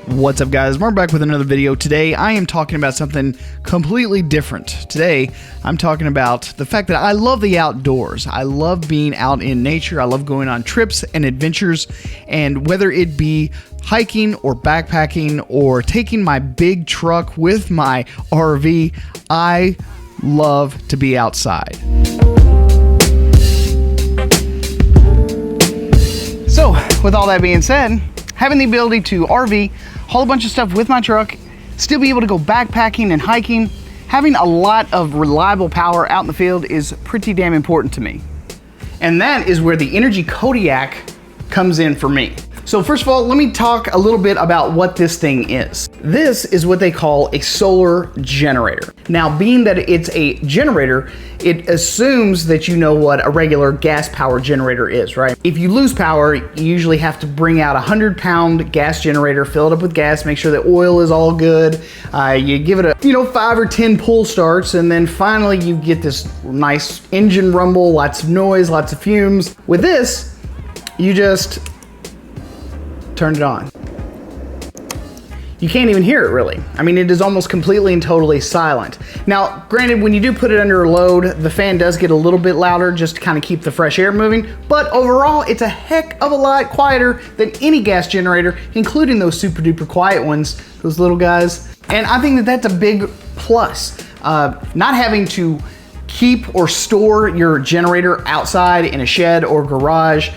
What's up, guys? Mark back with another video. Today I am talking about something completely different. Today I'm talking about the fact that I love the outdoors. I love being out in nature. I love going on trips and adventures, and whether it be hiking or backpacking or taking my big truck with my RV, I love to be outside. So with all that being said, having the ability to RV, haul a bunch of stuff with my truck, still be able to go backpacking and hiking, having a lot of reliable power out in the field is pretty damn important to me. And that is where the Inergy Kodiak comes in for me. So first of all, let me talk a little bit about what this thing is. This is what they call a solar generator. Now, being that it's a generator, it assumes that you know what a regular gas powered generator is, right? If you lose power, you usually have to bring out a 100-pound gas generator, fill it up with gas, make sure the oil is all good. You give it a 5 or 10 pull starts, and then finally you get this nice engine rumble, lots of noise, lots of fumes. With this, you just turn it on. You can't even hear it really. I mean, it is almost completely and totally silent. Now, granted, when you do put it under a load, the fan does get a little bit louder just to kind of keep the fresh air moving, but overall, it's a heck of a lot quieter than any gas generator, including those super duper quiet ones, those little guys. And I think that that's a big plus. Not having to keep or store your generator outside in a shed or garage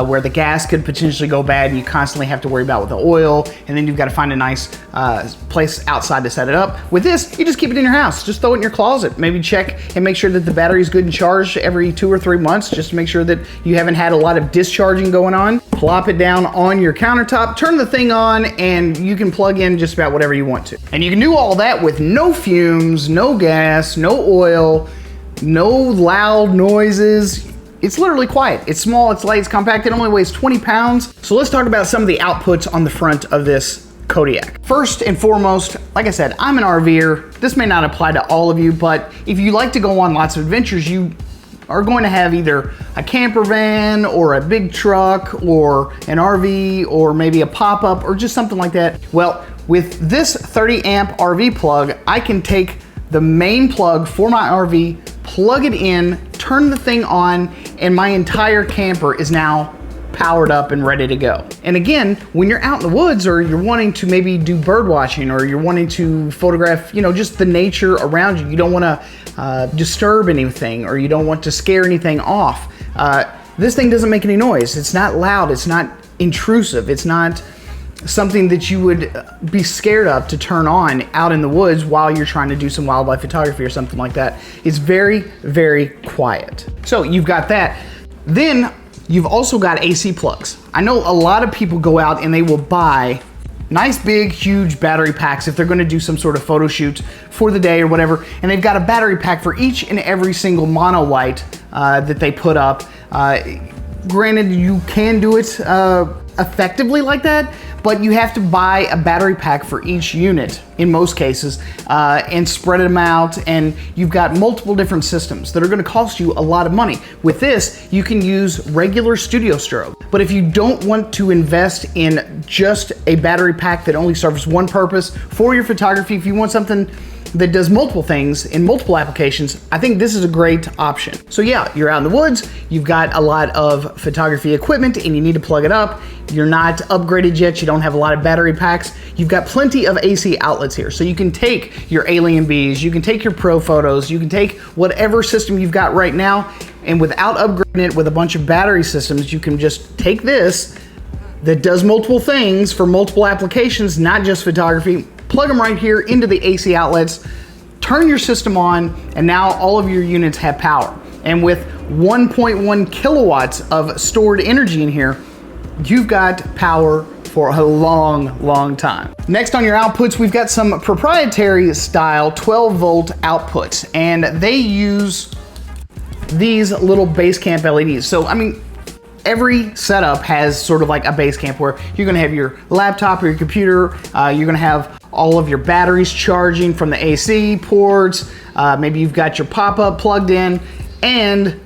where the gas could potentially go bad and you constantly have to worry about with the oil, and then you've got to find a nice place outside to set it up. With this, you just keep it in your house. Just throw it in your closet. Maybe check and make sure that the battery is good and charged every 2 or 3 months, just to make sure that you haven't had a lot of discharging going on. Plop it down on your countertop, turn the thing on, and you can plug in just about whatever you want to. And you can do all that with no fumes, no gas, no oil, no loud noises. It's literally quiet. It's small, it's light, it's compact, it only weighs 20 pounds. So let's talk about some of the outputs on the front of this Kodiak. First and foremost, like I said, I'm an RVer. This may not apply to all of you, but if you like to go on lots of adventures, you are going to have either a camper van or a big truck or an RV or maybe a pop-up or just something like that. Well, with this 30 amp RV plug, I can take the main plug for my RV, plug it in, turn the thing on, and my entire camper is now powered up and ready to go. And again, when you're out in the woods or you're wanting to maybe do bird watching or you're wanting to photograph, just the nature around you, you don't want to disturb anything or you don't want to scare anything off. This thing doesn't make any noise. It's not loud. It's not intrusive. It's not something that you would be scared of to turn on out in the woods while you're trying to do some wildlife photography or something like that. It's very, very quiet. So you've got that. Then you've also got AC plugs. I know a lot of people go out and they will buy nice big huge battery packs if they're going to do some sort of photo shoot for the day or whatever, and they've got a battery pack for each and every single mono light that they put up. Granted, you can do it effectively like that, but you have to buy a battery pack for each unit in most cases and spread them out, and you've got multiple different systems that are going to cost you a lot of money. With this, you can use regular studio strobe, but if you don't want to invest in just a battery pack that only serves one purpose for your photography, if you want something that does multiple things in multiple applications, I think this is a great option. So yeah, you're out in the woods, you've got a lot of photography equipment and you need to plug it up. You're not upgraded yet, you don't have a lot of battery packs. You've got plenty of AC outlets here. So you can take your Alien Bs, you can take your Pro Photos, you can take whatever system you've got right now, and without upgrading it with a bunch of battery systems, you can just take this that does multiple things for multiple applications, not just photography, plug them right here into the AC outlets, turn your system on, and now all of your units have power. And with 1.1 kilowatts of stored energy in here, you've got power for a long, long time. Next on your outputs, we've got some proprietary style 12-volt outputs, and they use these little base camp LEDs. So, I mean, every setup has sort of like a base camp where you're gonna have your laptop or your computer, you're gonna have all of your batteries charging from the AC ports, maybe you've got your pop-up plugged in, and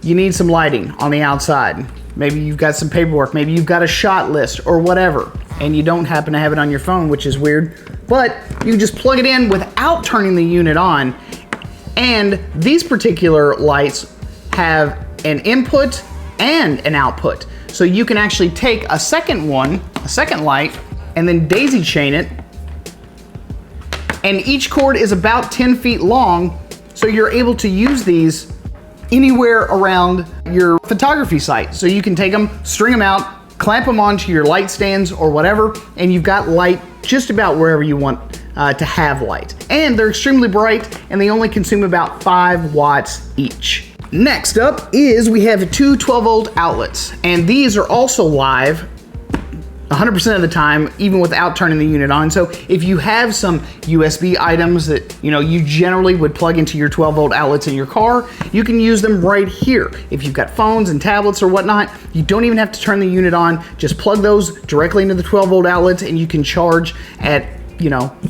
you need some lighting on the outside. maybe you've got some paperwork, maybe you've got a shot list or whatever, and you don't happen to have it on your phone, which is weird, but you just plug it in without turning the unit on. And these particular lights have an input and an output. So you can actually take a second light, and then daisy chain it. And each cord is about 10 feet long, so you're able to use these anywhere around your photography site. So you can take them, string them out, clamp them onto your light stands or whatever, and you've got light just about wherever you want to have light. And they're extremely bright, and they only consume about 5 watts each. Next up is we have 2 12-volt outlets, and these are also live 100% of the time, even without turning the unit on. So if you have some USB items that you generally would plug into your 12-volt outlets in your car, you can use them right here. If you've got phones and tablets or whatnot, you don't even have to turn the unit on. Just plug those directly into the 12-volt outlets, and you can charge at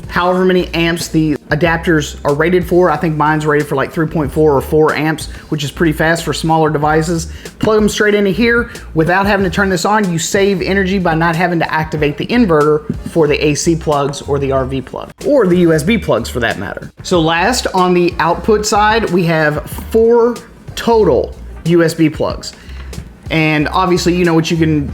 however many amps the adapters are rated for. I think mine's rated for like 3.4 or 4 amps, which is pretty fast for smaller devices. Plug them straight into here without having to turn this on. You save energy by not having to activate the inverter for the AC plugs or the RV plug, or the USB plugs for that matter. So last, on the output side, we have 4 total USB plugs. And obviously, you know what you can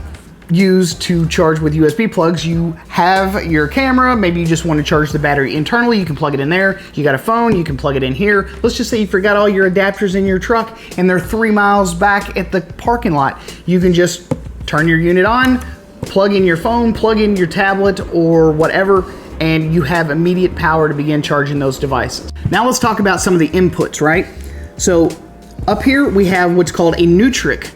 use to charge with USB plugs. You have your camera, maybe you just want to charge the battery internally, you can plug it in there. You got a phone, you can plug it in here. Let's just say you forgot all your adapters in your truck and they're 3 miles back at the parking lot. You can just turn your unit on, plug in your phone, plug in your tablet or whatever, and you have immediate power to begin charging those devices. Now let's talk about some of the inputs, right? So up here we have what's called a Neutrik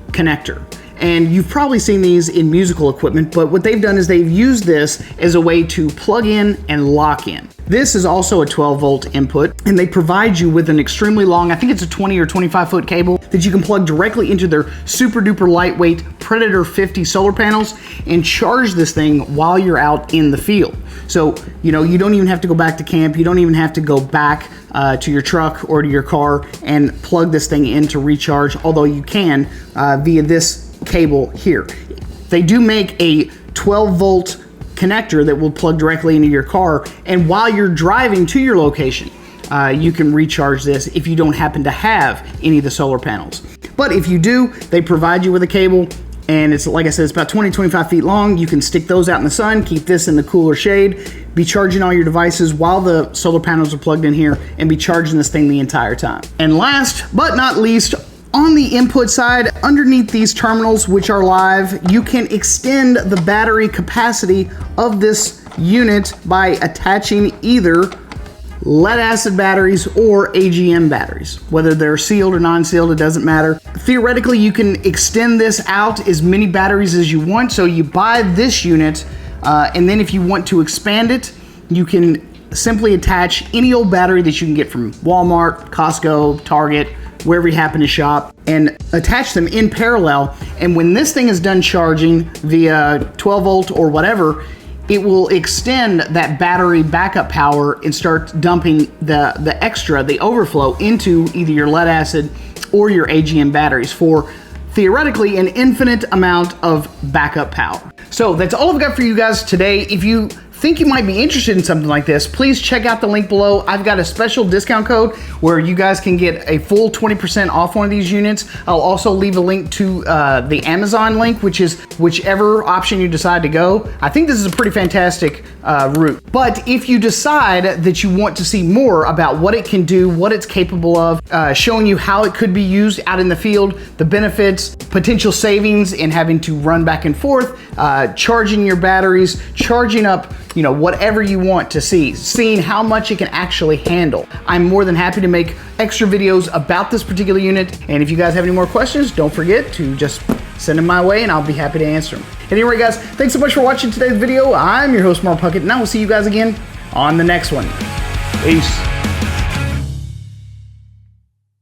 Connector. And you've probably seen these in musical equipment, but what they've done is they've used this as a way to plug in and lock in. This is also a 12-volt input, and they provide you with an extremely long, I think it's a 20 or 25-foot cable that you can plug directly into their super duper lightweight Predator 50 solar panels and charge this thing while you're out in the field. So, you don't even have to go back to camp. You don't even have to go back to your truck or to your car and plug this thing in to recharge, although you can via this cable here. They do make a 12-volt connector that will plug directly into your car, and while you're driving to your location, you can recharge this if you don't happen to have any of the solar panels. But if you do, they provide you with a cable, and it's, like I said, it's about 20-25 feet long. You can stick those out in the sun, keep this in the cooler shade, be charging all your devices while the solar panels are plugged in here, and be charging this thing the entire time. And last but not least, on the input side, underneath these terminals, which are live, you can extend the battery capacity of this unit by attaching either lead acid batteries or AGM batteries. Whether they're sealed or non-sealed, it doesn't matter. Theoretically, you can extend this out as many batteries as you want. So you buy this unit, and then if you want to expand it, you can simply attach any old battery that you can get from Walmart, Costco, Target, wherever you happen to shop, and attach them in parallel. And when this thing is done charging via 12-volt or whatever, it will extend that battery backup power and start dumping the overflow into either your lead acid or your AGM batteries for theoretically an infinite amount of backup power. So that's all I've got for you guys today. If you think you might be interested in something like this, please check out the link below. I've got a special discount code where you guys can get a full 20% off one of these units. I'll also leave a link to the Amazon link, which is whichever option you decide to go. I think this is a pretty fantastic route. But if you decide that you want to see more about what it can do, what it's capable of, showing you how it could be used out in the field, the benefits, potential savings in having to run back and forth, charging your batteries, charging up whatever you want to see, seeing how much it can actually handle, I'm more than happy to make extra videos about this particular unit. And if you guys have any more questions, don't forget to just send them my way and I'll be happy to answer them. Anyway, guys, thanks so much for watching today's video. I'm your host, Mark Puckett, and I will see you guys again on the next one. Peace.